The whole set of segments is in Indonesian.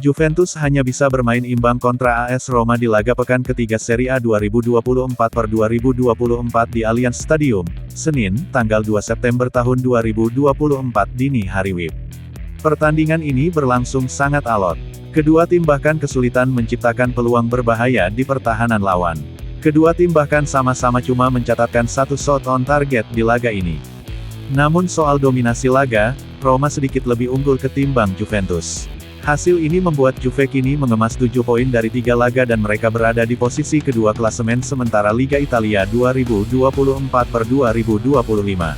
Juventus hanya bisa bermain imbang kontra AS Roma di laga pekan ketiga Serie A 2024/2024 di Allianz Stadium, Senin, tanggal 2 September tahun 2024 dini hari WIB. Pertandingan ini berlangsung sangat alot. Kedua tim bahkan kesulitan menciptakan peluang berbahaya di pertahanan lawan. Kedua tim bahkan sama-sama cuma mencatatkan satu shot on target di laga ini. Namun soal dominasi laga, Roma sedikit lebih unggul ketimbang Juventus. Hasil ini membuat Juve kini mengemas 7 poin dari 3 laga dan mereka berada di posisi kedua klasemen sementara Liga Italia 2024/2025.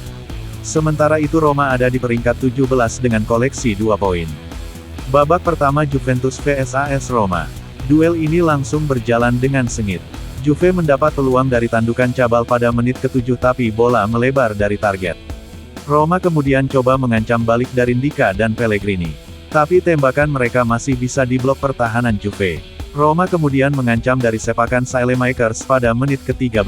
Sementara itu Roma ada di peringkat 17 dengan koleksi 2 poin. Babak pertama Juventus vs AS Roma. Duel ini langsung berjalan dengan sengit. Juve mendapat peluang dari tandukan Cabal pada menit ke-7 tapi bola melebar dari target. Roma kemudian coba mengancam balik dari Ndika dan Pellegrini. Tapi tembakan mereka masih bisa diblok pertahanan Juve. Roma kemudian mengancam dari sepakan Saelemaekers pada menit ke-13.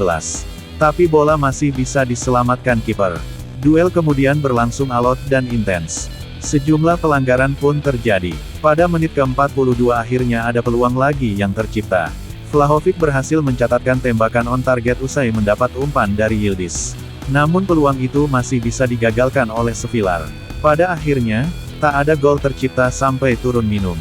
Tapi bola masih bisa diselamatkan kiper. Duel kemudian berlangsung alot dan intens. Sejumlah pelanggaran pun terjadi. Pada menit ke-42 akhirnya ada peluang lagi yang tercipta. Vlahovic berhasil mencatatkan tembakan on target usai mendapat umpan dari Yildiz. Namun peluang itu masih bisa digagalkan oleh Sevillar. Pada akhirnya, tak ada gol tercipta sampai turun minum.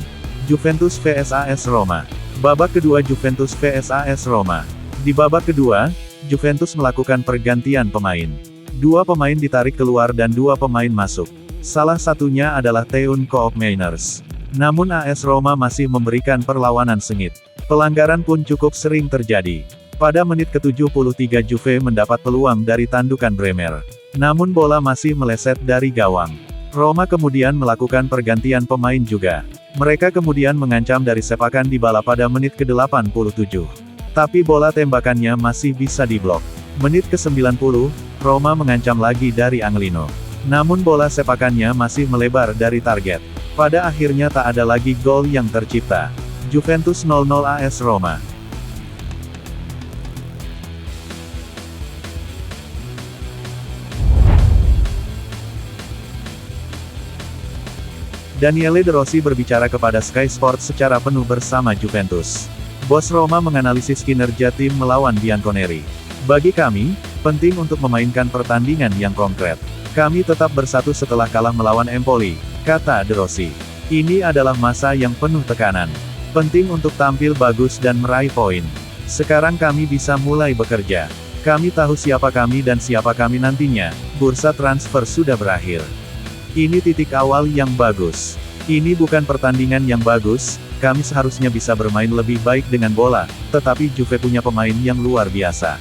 Juventus vs AS Roma. Babak kedua Juventus vs AS Roma. Di babak kedua, Juventus melakukan pergantian pemain. 2 pemain ditarik keluar dan 2 pemain masuk. Salah satunya adalah Teun Koopmeiners. Namun AS Roma masih memberikan perlawanan sengit. Pelanggaran pun cukup sering terjadi. Pada menit ke-73 Juve mendapat peluang dari tandukan Bremer. Namun bola masih meleset dari gawang. Roma kemudian melakukan pergantian pemain juga. Mereka kemudian mengancam dari sepakan Dybala pada menit ke-87. Tapi bola tembakannya masih bisa diblok. Menit ke-90, Roma mengancam lagi dari Angelino. Namun bola sepakannya masih melebar dari target. Pada akhirnya tak ada lagi gol yang tercipta. Juventus 0-0 AS Roma. Daniele De Rossi berbicara kepada Sky Sports secara penuh bersama Juventus. Bos Roma menganalisis kinerja tim melawan Bianconeri. Bagi kami, penting untuk memainkan pertandingan yang konkret. Kami tetap bersatu setelah kalah melawan Empoli, kata De Rossi. Ini adalah masa yang penuh tekanan. Penting untuk tampil bagus dan meraih poin. Sekarang kami bisa mulai bekerja. Kami tahu siapa kami dan siapa kami nantinya. Bursa transfer sudah berakhir. Ini titik awal yang bagus. Ini bukan pertandingan yang bagus, kami seharusnya bisa bermain lebih baik dengan bola, tetapi Juve punya pemain yang luar biasa.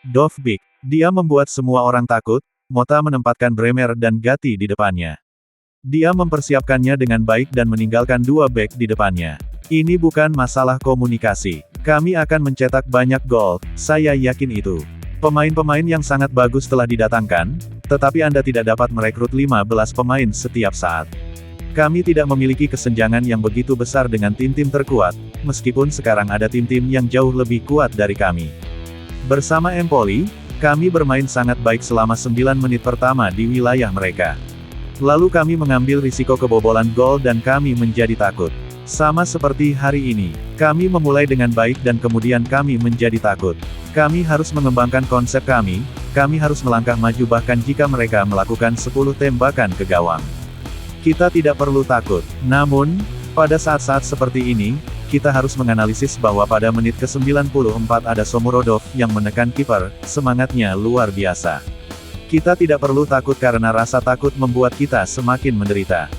Dovbyk, dia membuat semua orang takut, Motta menempatkan Bremer dan Gatti di depannya. Dia mempersiapkannya dengan baik dan meninggalkan 2 bek di depannya. Ini bukan masalah komunikasi. Kami akan mencetak banyak gol, saya yakin itu. Pemain-pemain yang sangat bagus telah didatangkan, tetapi Anda tidak dapat merekrut 15 pemain setiap saat. Kami tidak memiliki kesenjangan yang begitu besar dengan tim-tim terkuat, meskipun sekarang ada tim-tim yang jauh lebih kuat dari kami. Bersama Empoli, kami bermain sangat baik selama 9 menit pertama di wilayah mereka. Lalu kami mengambil risiko kebobolan gol dan kami menjadi takut. Sama seperti hari ini, kami memulai dengan baik dan kemudian kami menjadi takut. Kami harus mengembangkan konsep kami harus melangkah maju bahkan jika mereka melakukan 10 tembakan ke gawang. Kita tidak perlu takut. Namun, pada saat-saat seperti ini, kita harus menganalisis bahwa pada menit ke-94 ada Shomurodov yang menekan kiper, semangatnya luar biasa. Kita tidak perlu takut karena rasa takut membuat kita semakin menderita.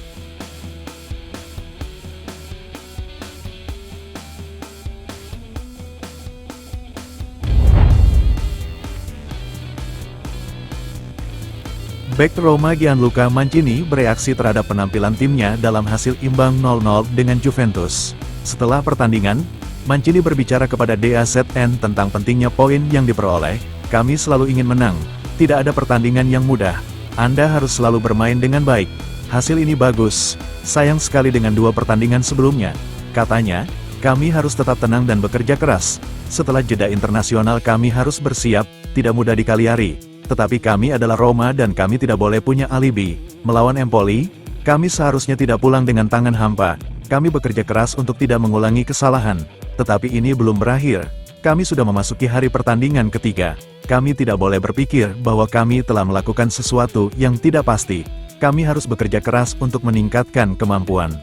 Bek Roma Gianluca Mancini bereaksi terhadap penampilan timnya dalam hasil imbang 0-0 dengan Juventus. Setelah pertandingan, Mancini berbicara kepada DAZN tentang pentingnya poin yang diperoleh. Kami selalu ingin menang. Tidak ada pertandingan yang mudah. Anda harus selalu bermain dengan baik. Hasil ini bagus. Sayang sekali dengan 2 pertandingan sebelumnya. Katanya, kami harus tetap tenang dan bekerja keras. Setelah jeda internasional kami harus bersiap, tidak mudah di Cagliari. Tetapi kami adalah Roma dan kami tidak boleh punya alibi. Melawan Empoli, kami seharusnya tidak pulang dengan tangan hampa. kami bekerja keras untuk tidak mengulangi kesalahan. Tetapi ini belum berakhir. Kami sudah memasuki hari pertandingan ketiga. Kami tidak boleh berpikir bahwa kami telah melakukan sesuatu yang tidak pasti. Kami harus bekerja keras untuk meningkatkan kemampuan.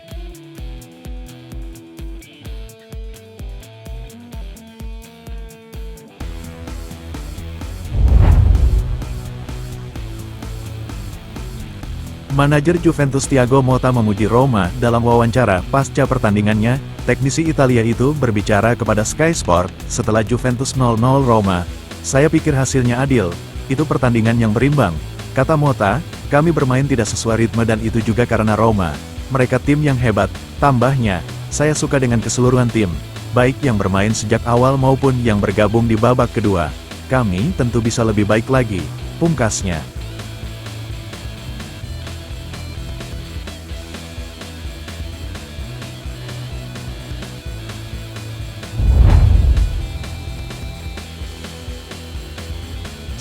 Manajer Juventus Thiago Motta memuji Roma dalam wawancara pasca pertandingannya. Teknisi Italia itu berbicara kepada Sky Sport setelah Juventus 0-0 Roma. "Saya pikir hasilnya adil. Itu pertandingan yang berimbang," kata Motta. "Kami bermain tidak sesuai ritme dan itu juga karena Roma. Mereka tim yang hebat." Tambahnya, "Saya suka dengan keseluruhan tim, baik yang bermain sejak awal maupun yang bergabung di babak kedua. Kami tentu bisa lebih baik lagi," pungkasnya.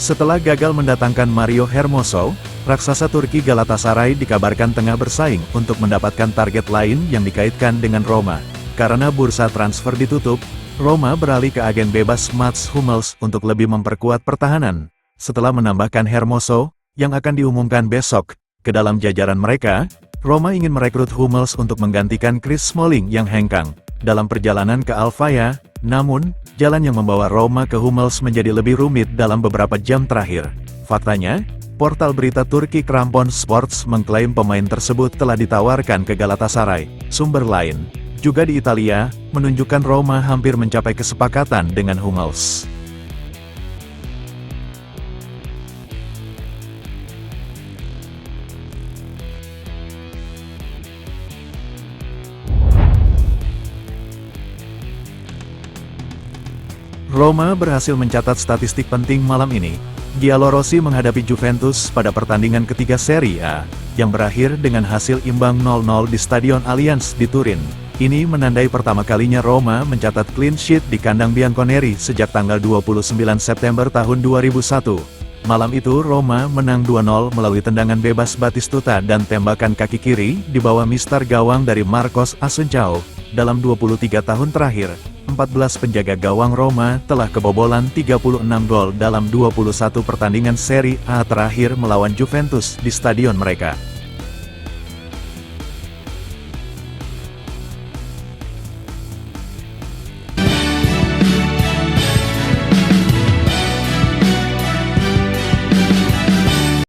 Setelah gagal mendatangkan Mario Hermoso, raksasa Turki Galatasaray dikabarkan tengah bersaing untuk mendapatkan target lain yang dikaitkan dengan Roma. Karena bursa transfer ditutup, Roma beralih ke agen bebas Mats Hummels untuk lebih memperkuat pertahanan. Setelah menambahkan Hermoso, yang akan diumumkan besok, ke dalam jajaran mereka, Roma ingin merekrut Hummels untuk menggantikan Chris Smalling yang hengkang dalam perjalanan ke Alfaya. Namun, jalan yang membawa Roma ke Hummels menjadi lebih rumit dalam beberapa jam terakhir. Faktanya, portal berita Turki Krampon Sports mengklaim pemain tersebut telah ditawarkan ke Galatasaray. Sumber lain, juga di Italia, menunjukkan Roma hampir mencapai kesepakatan dengan Hummels. Roma berhasil mencatat statistik penting malam ini. Giallorossi menghadapi Juventus pada pertandingan ketiga Serie A, yang berakhir dengan hasil imbang 0-0 di Stadion Allianz di Turin. Ini menandai pertama kalinya Roma mencatat clean sheet di kandang Bianconeri sejak tanggal 29 September tahun 2001. Malam itu Roma menang 2-0 melalui tendangan bebas Batistuta dan tembakan kaki kiri di bawah mistar gawang dari Marcos Assunção. Dalam 23 tahun terakhir, 14 penjaga gawang Roma telah kebobolan 36 gol dalam 21 pertandingan Serie A terakhir melawan Juventus di stadion mereka.